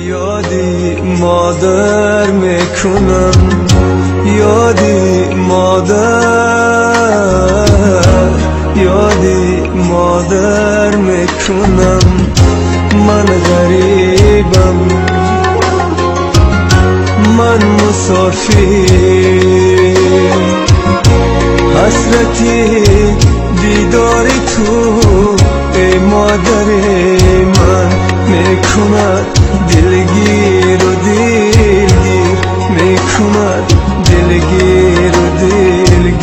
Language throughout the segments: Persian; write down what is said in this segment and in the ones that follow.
یادی مادر میکنم، یادی مادر، یادی مادر میکنم. من غریبم، من مسافر، حسرتی دیداری تو ای مادر من میکند دلگیر و دلگیر، میکند دلگیر و دلگیر.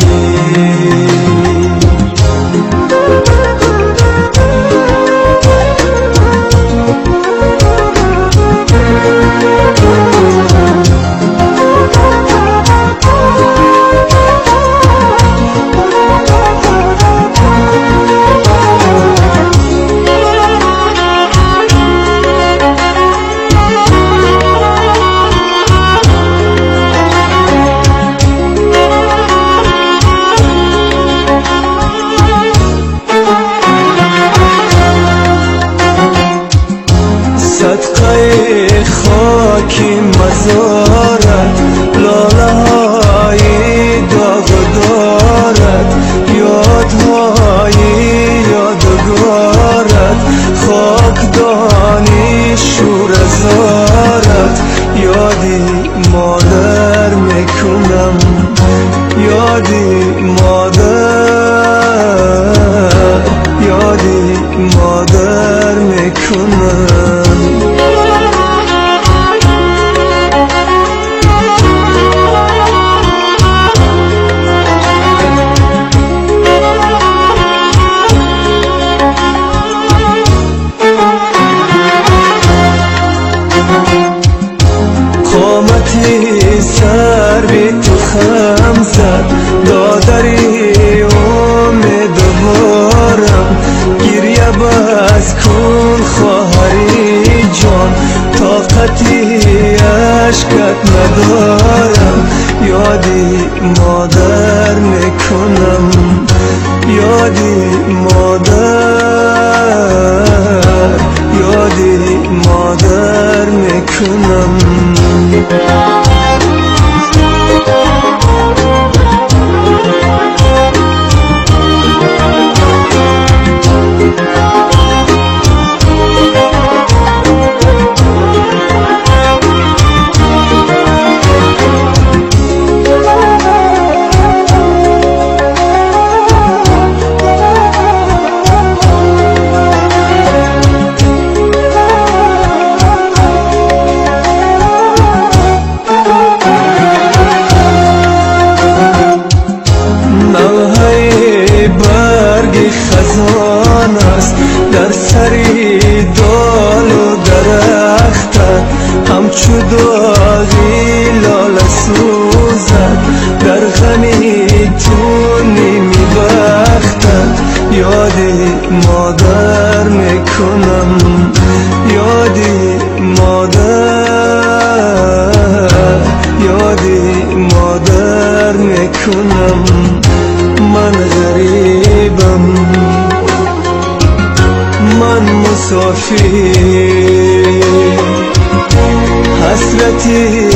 صدقه خاکی مزارت، لاله های داغ دارد، یادهای یادگارت، خاکدانی شور زارت. یادی مادر میکنم، یادی مادر، یادی مادر میکنم. قامتی سر بی تو خم زد، دادری امیدوارم. گریه بس کن خواهری جان، طاقتی اشکت ندارم. یادی مادر میکنم، یادی مادر، یادی مادر میکنم. خزان است در سری دال و درخت، همچو داغی لاله سوزد در غمی تو نیمی بختت. یادی مادر میکنم، یادی مادر، یادی مادر میکنم. من غریبم، من مسافر، حسرتی